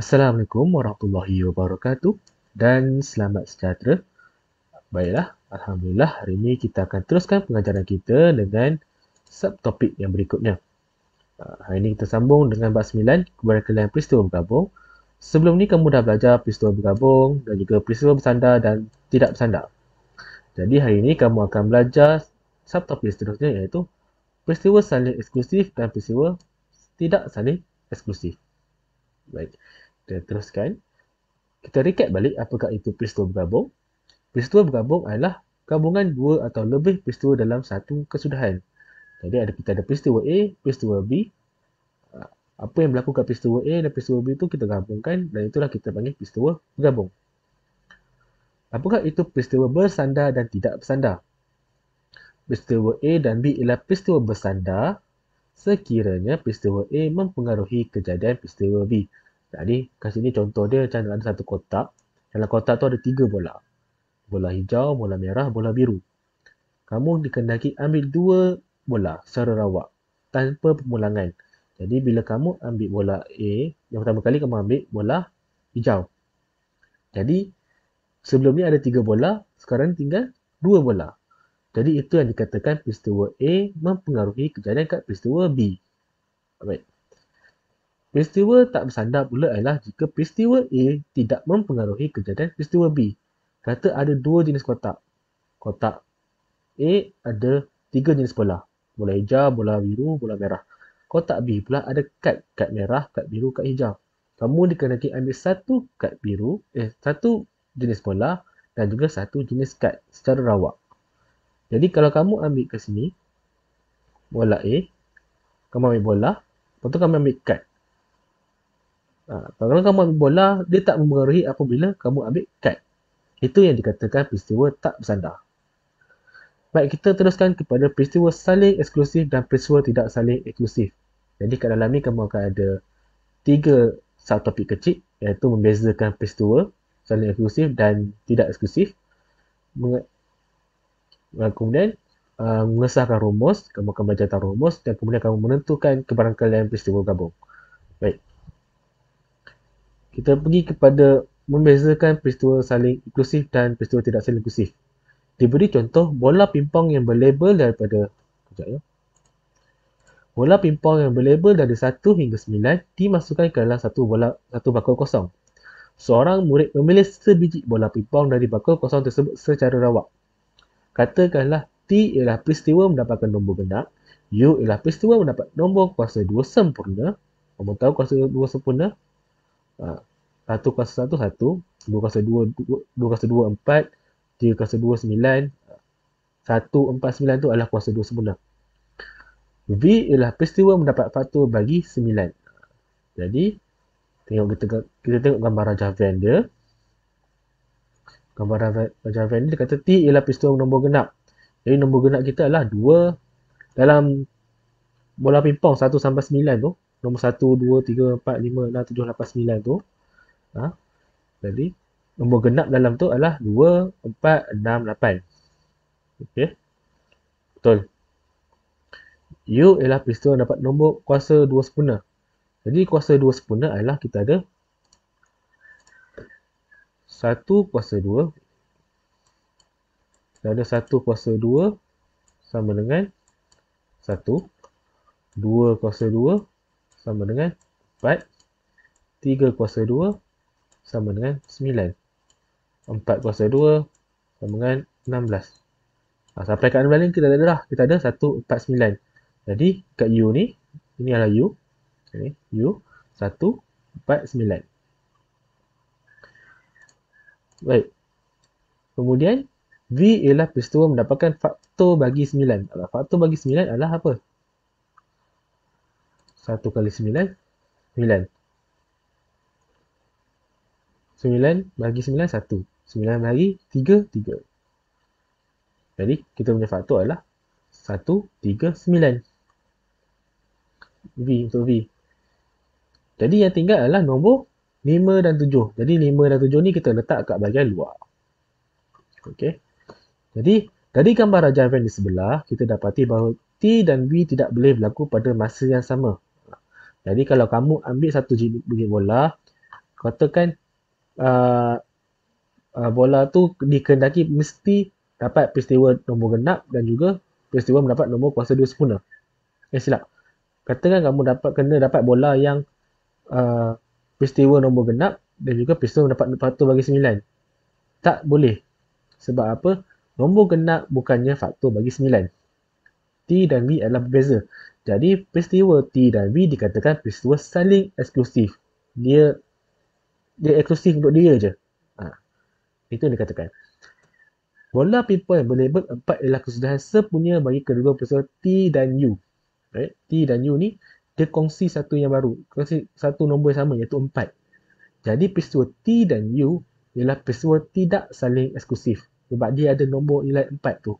Assalamualaikum warahmatullahi wabarakatuh dan selamat sejahtera. Baiklah, Alhamdulillah hari ini kita akan teruskan pengajaran kita dengan subtopik yang berikutnya. Hari ini kita sambung dengan bab 9, keberkaitan peristiwa bergabung. Sebelum ni kamu dah belajar peristiwa bergabung dan juga peristiwa bersandar dan tidak bersandar. Jadi hari ini kamu akan belajar subtopik seterusnya iaitu peristiwa saling eksklusif dan peristiwa tidak saling eksklusif. Baik, kita teruskan. Kita recap balik apakah itu peristiwa bergabung. Peristiwa bergabung adalah gabungan dua atau lebih peristiwa dalam satu kesudahan. Jadi kita ada peristiwa A, peristiwa B. Apa yang berlaku kat peristiwa A dan peristiwa B itu kita gabungkan dan itulah kita panggil peristiwa bergabung. Apakah itu peristiwa bersandar dan tidak bersandar? Peristiwa A dan B ialah peristiwa bersandar sekiranya peristiwa A mempengaruhi kejadian peristiwa B. Jadi kat sini contoh dia macam ada satu kotak. Dalam kotak tu ada 3 bola. Bola hijau, bola merah, bola biru. Kamu dikehendaki ambil 2 bola secara rawak tanpa pemulangan. Jadi bila kamu ambil bola A, yang pertama kali kamu ambil bola hijau. Jadi sebelum ni ada 3 bola, sekarang tinggal 2 bola. Jadi itu yang dikatakan peristiwa A mempengaruhi kejadian kat peristiwa B. Baik. Peristiwa tak bersandar pula adalah jika peristiwa A tidak mempengaruhi kejadian peristiwa B. Kata ada 2 jenis kotak. Kotak A ada 3 jenis bola. Bola hijau, bola biru, bola merah. Kotak B pula ada kad merah, kad biru, kad hijau. Kamu dikehendaki ambil satu jenis bola dan juga satu jenis kad secara rawak. Jadi kalau kamu ambil ke sini, bola A, kamu ambil bola, lepas tu kamu ambil kad. Kalau kamu ambil bola, dia tak mempengaruhi apabila kamu ambil kad. Itu yang dikatakan peristiwa tak bersandar. Baik, kita teruskan kepada peristiwa saling eksklusif dan peristiwa tidak saling eksklusif. Jadi kat dalam ni kamu akan ada 3 subtopik kecil iaitu membezakan peristiwa saling eksklusif dan tidak eksklusif. Kemudian mengesahkan rumus, kamu akan belajar tentang rumus dan kemudian kamu menentukan keberangkalian peristiwa gabung. Baik. Kita pergi kepada membezakan peristiwa saling eksklusif dan peristiwa tidak saling eksklusif. Diberi contoh bola pimpong yang berlabel daripada bola pimpong yang berlabel dari 1 hingga 9 dimasukkan ke dalam satu bakul kosong. Seorang murid memilih sebiji bola pimpong dari bakul kosong tersebut secara rawak. Katakanlah T ialah peristiwa mendapatkan nombor genap, U ialah peristiwa mendapat nombor kuasa 2 sempurna. Kamu tahu kuasa 2 sempurna? 1 kuasa 1, 1. 2 kuasa 2, 2 kuasa 2, 4. 3 kuasa 2, 9. 1, 4, 9 tu adalah kuasa 2 sempurna. V ialah peristiwa mendapat faktor bagi 9. Jadi, kita tengok gambar Rajah Van dia. Gambar Rajah Van dia kata T ialah peristiwa nombor genap. Jadi nombor genap kita adalah 2 dalam bola pimpong 1 sampai 9 tu. Nombor 1, 2, 3, 4, 5, 6, 7, 8, 9 tu. Jadi, nombor genap dalam tu adalah 2, 4, 6, 8. Okey. Betul. U ialah peristiwa dapat nombor kuasa 2 sempurna. Jadi kuasa 2 sempurna adalah kita ada 1 kuasa 2. Kita ada 1 kuasa 2 sama dengan 1. 2 kuasa 2 sama dengan 4. 3 kuasa 2 sama dengan 9. 4 kuasa 2 sama dengan 16. Sampai kat 16 ni kita ada dah. Kita ada 1, 4, 9. Jadi kat U ni, ini adalah U. Okay. U 1, 4, 9. Baik. Kemudian V ialah peristiwa mendapatkan faktor bagi 9. Faktor bagi 9 adalah apa? 1 kali 9, 9. 9 bagi 9, 1. 9 bagi 3, 3. Jadi kita punya faktor adalah 1, 3, 9. V untuk V. Jadi yang tinggal adalah nombor 5 dan 7. Jadi 5 dan 7 ni kita letak kat bahagian luar. Okey. Jadi dari gambar Rajah Van di sebelah, kita dapati bahawa T dan V tidak boleh berlaku pada masa yang sama. Jadi kalau kamu ambil satu biji bola, Katakan bola tu dikehendaki mesti dapat peristiwa nombor genap dan juga peristiwa mendapat nombor kuasa 2 sempurna. Silap. Katakan kamu kena dapat bola yang peristiwa nombor genap dan juga peristiwa mendapat faktor bagi 9. Tak boleh. Sebab apa? Nombor genap bukannya faktor bagi 9. T dan B adalah berbeza. Jadi peristiwa T dan B dikatakan peristiwa saling eksklusif. Dia eksklusif untuk dia je. Itu yang dikatakan. Bola pipa yang berlabel 4 ialah kesudahan sepunya bagi kedua peristiwa T dan U. Right? T dan U ni dia kongsi satu yang baru. Kongsi satu nombor yang sama iaitu 4. Jadi peristiwa T dan U ialah peristiwa tidak saling eksklusif. Sebab dia ada nombor nilai 4 tu.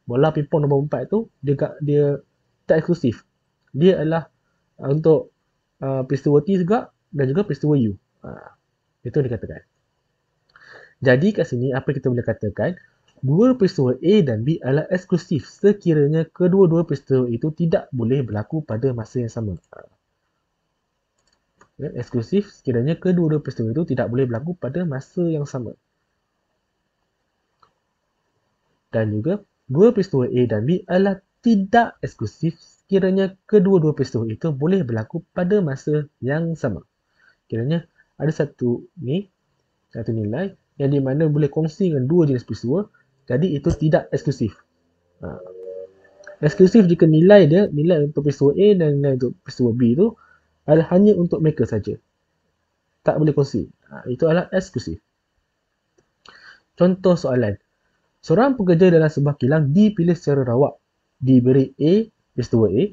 Bola pipa nombor 4 tu dia tak eksklusif. Dia adalah untuk peristiwa T juga dan juga peristiwa U. Itu dikatakan. Jadi kat sini apa kita boleh katakan? Dua peristiwa A dan B adalah eksklusif sekiranya kedua-dua peristiwa itu tidak boleh berlaku pada masa yang sama. Eksklusif sekiranya kedua-dua peristiwa itu tidak boleh berlaku pada masa yang sama. Dan juga dua peristiwa A dan B adalah tidak eksklusif sekiranya kedua-dua peristiwa itu boleh berlaku pada masa yang sama. Kiranya ada satu nilai yang di mana boleh kongsi dengan dua jenis peristiwa, jadi itu tidak eksklusif. Eksklusif jika nilai untuk peristiwa A dan nilai untuk peristiwa B itu adalah hanya untuk mereka saja. Tak boleh kongsi. Itu adalah eksklusif. Contoh soalan. Seorang pekerja dalam sebuah kilang dipilih secara rawak. Diberi A, peristiwa A,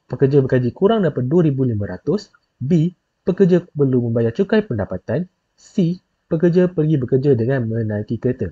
pekerja bergaji kurang daripada 2,500. B, pekerja perlu membayar cukai pendapatan. C, pekerja pergi bekerja dengan menaiki kereta.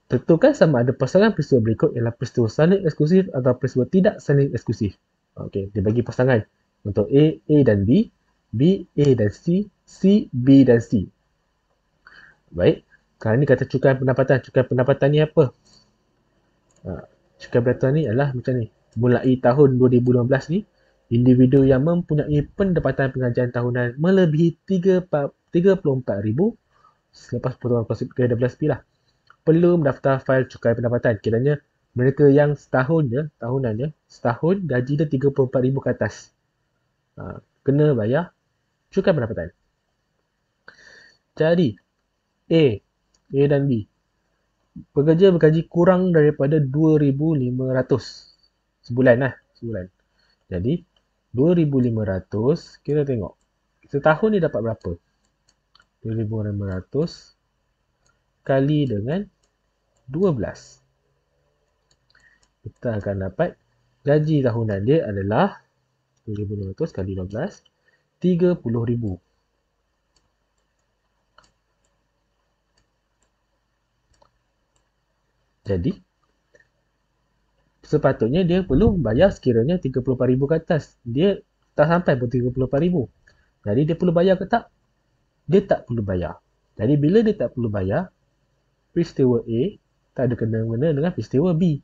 Tentukan sama ada pasangan peristiwa berikut ialah peristiwa saling eksklusif atau peristiwa tidak saling eksklusif. Okey, dia bagi pasangan untuk A dan B, B, A dan C, C, B dan C. Baik, sekarang ni kata cukai pendapatan. Cukai pendapatan ni apa? Cukai pendapatan ni adalah macam ni. Mulai tahun 2015 ni, individu yang mempunyai pendapatan pengajian tahunan melebihi 34,000 selepas potongan kos 13P lah, perlu mendaftar fail cukai pendapatan. Kiranya mereka yang setahun gaji dia 34,000 ke atas, kena bayar cukai pendapatan. Jadi A dan B, pekerja bergaji kurang daripada 2,500 sebulan. Jadi 2,500, kita tengok setahun ni dapat berapa? 2,500 kali dengan 12. Kita akan dapat gaji tahunan dia adalah 2,500 kali 12, 30,000. Jadi sepatutnya dia perlu bayar sekiranya 34,000 ke atas. Dia tak sampai pun 34,000. Jadi dia perlu bayar ke tak? Dia tak perlu bayar. Jadi bila dia tak perlu bayar, peristiwa A tak ada kena-mengena dengan peristiwa B.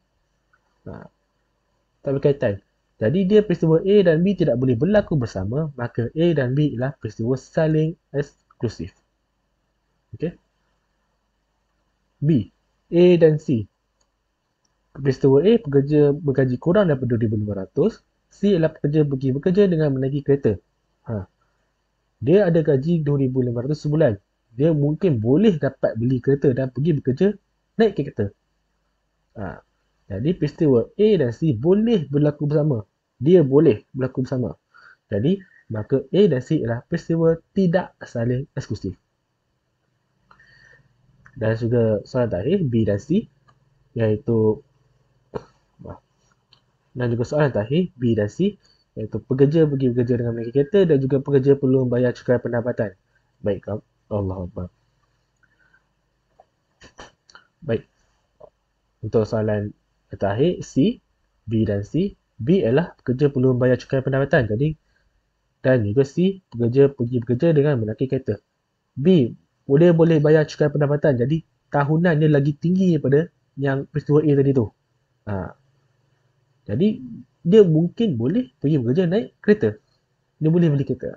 Tak berkaitan. Jadi dia peristiwa A dan B tidak boleh berlaku bersama, maka A dan B ialah peristiwa saling eksklusif. Okey. B, A dan C. Peristiwa A, pekerja bergaji kurang daripada 2,500. C ialah pekerja pergi bekerja dengan menaiki kereta. Dia ada gaji 2,500 sebulan. Dia mungkin boleh dapat beli kereta dan pergi bekerja naik kereta. Jadi peristiwa A dan C boleh berlaku bersama. Dia boleh berlaku bersama. Jadi maka A dan C ialah peristiwa tidak saling eksklusif. Dan juga soalan terakhir B dan C, iaitu B dan C, iaitu pekerja pergi bekerja dengan menaiki kereta dan juga pekerja perlu membayar cukai pendapatan. Baik, Allahuakbar. Baik. Untuk soalan terakhir C, B dan C, B ialah pekerja perlu membayar cukai pendapatan. Jadi dan juga C, pekerja pergi bekerja dengan menaiki kereta. B, dia boleh bayar cukai pendapatan. Jadi tahunan dia lagi tinggi daripada yang peristiwa A tadi tu. Jadi dia mungkin boleh pergi bekerja naik kereta. Dia boleh beli kereta.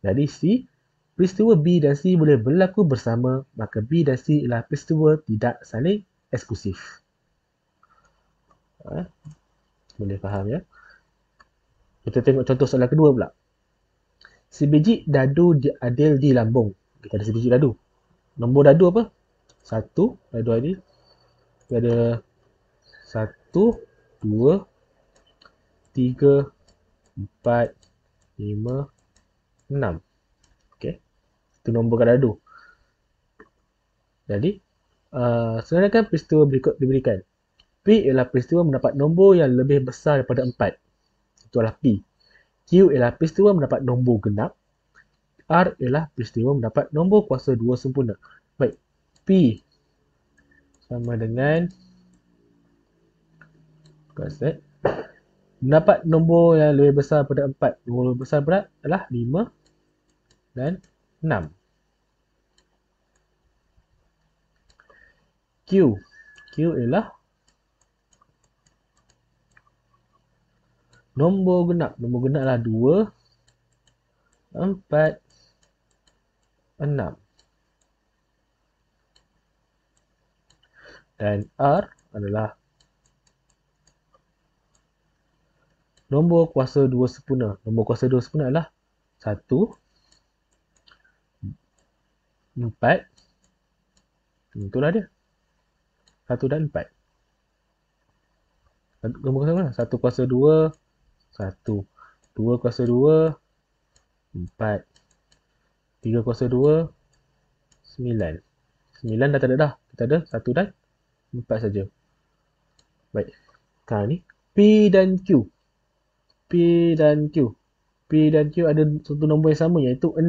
Jadi C, peristiwa B dan C boleh berlaku bersama, maka B dan C ialah peristiwa tidak saling eksklusif. Boleh faham ya? Kita tengok contoh soalan kedua pula. Sebiji dadu adil di lambung. Kita ada sebiji dadu. Nombor dadu apa? 1, dadu adil. Kita ada 1, 2, 3, 4, 5, 6. Okey. Itu nombor kat dadu. Jadi, sebenarnya peristiwa berikut diberikan. P ialah peristiwa mendapat nombor yang lebih besar daripada 4. Itu adalah P. Q ialah peristiwa mendapat nombor genap. R ialah peristiwa mendapat nombor kuasa 2 sempurna. Baik, P sama dengan mendapat nombor yang lebih besar daripada 4. Nombor lebih besar berat adalah 5 dan 6. Q ialah nombor genap. Nombor genap adalah 2, 4, 6. Dan R adalah nombor kuasa 2 sempurna. Nombor kuasa 2 sempurna adalah 1, 4. Itulah dia. 1 dan 4. Nombor kuasa mana? 1 kuasa 2, 1. 2 kuasa 2, 4. 3 kuasa 2, 9. 9 dah tak ada dah. Kita ada 1 dan 4 saja. Baik. Sekarang ni P dan Q. P dan Q. P dan Q ada satu nombor yang sama iaitu 6.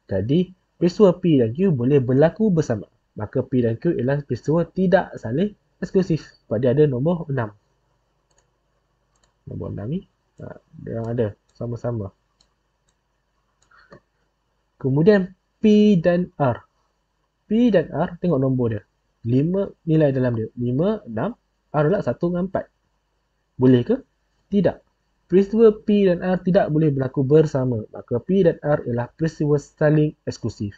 Jadi, peristiwa P dan Q boleh berlaku bersama. Maka P dan Q ialah peristiwa tidak saling eksklusif. Sebab dia ada nombor 6. Nombor 6 ni, dia ada sama-sama. Kemudian P dan R. P dan R, tengok nombor dia. 5 nilai dalam dia. 5, 6, R adalah 1 dengan 4. Boleh ke? Tidak. Peristiwa P dan R tidak boleh berlaku bersama. Maka P dan R ialah peristiwa saling eksklusif.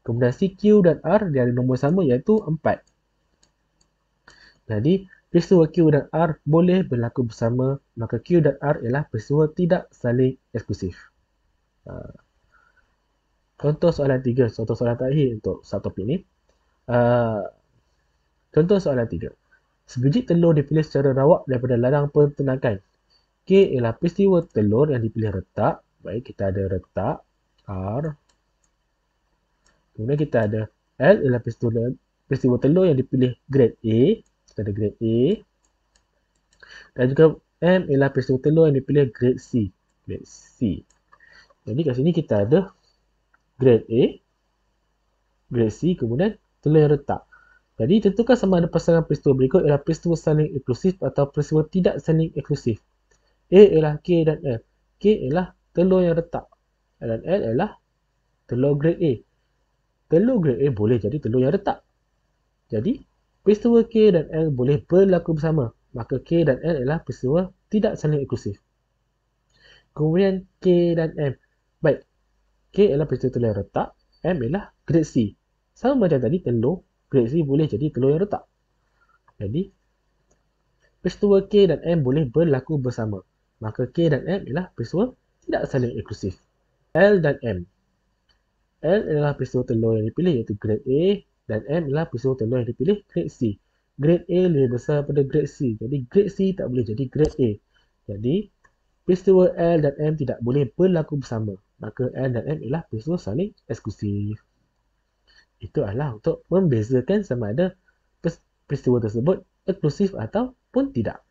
Kemudian si Q dan R, dia ada nombor sama iaitu 4. Jadi, peristiwa Q dan R boleh berlaku bersama. Maka Q dan R ialah peristiwa tidak saling eksklusif. Contoh soalan 3. Contoh soalan terakhir untuk satu topik ni. Contoh soalan 3. Sebiji telur dipilih secara rawak daripada ladang penternakan. K ialah peristiwa telur yang dipilih retak. Baik, kita ada retak R. Kemudian kita ada L ialah peristiwa telur yang dipilih grade A. Kita ada grade A. Dan juga M ialah peristiwa telur yang dipilih grade C. Grade C. Jadi kat sini kita ada grade A, grade C, kemudian telur yang retak. Jadi tentukan sama ada pasangan peristiwa berikut ialah peristiwa saling eksklusif atau peristiwa tidak saling eksklusif. A ialah K dan L. K ialah telur yang retak. Dan L ialah telur grade A. Telur grade A boleh jadi telur yang retak. Jadi, peristiwa K dan L boleh berlaku bersama. Maka K dan L ialah peristiwa tidak saling eksklusif. Kemudian K dan M. Baik, K ialah peristiwa telur yang retak. M ialah grade C. Sama macam tadi, telur grade C boleh jadi telur yang retak. Jadi, peristiwa K dan M boleh berlaku bersama. Maka K dan M ialah peristiwa tidak saling eksklusif. L dan M. L adalah peristiwa telur yang dipilih iaitu grade A dan M adalah peristiwa telur yang dipilih grade C. Grade A lebih besar daripada grade C. Jadi grade C tak boleh jadi grade A. Jadi peristiwa L dan M tidak boleh berlaku bersama. Maka L dan M ialah peristiwa saling eksklusif. Itu adalah untuk membezakan sama ada peristiwa tersebut eksklusif ataupun tidak.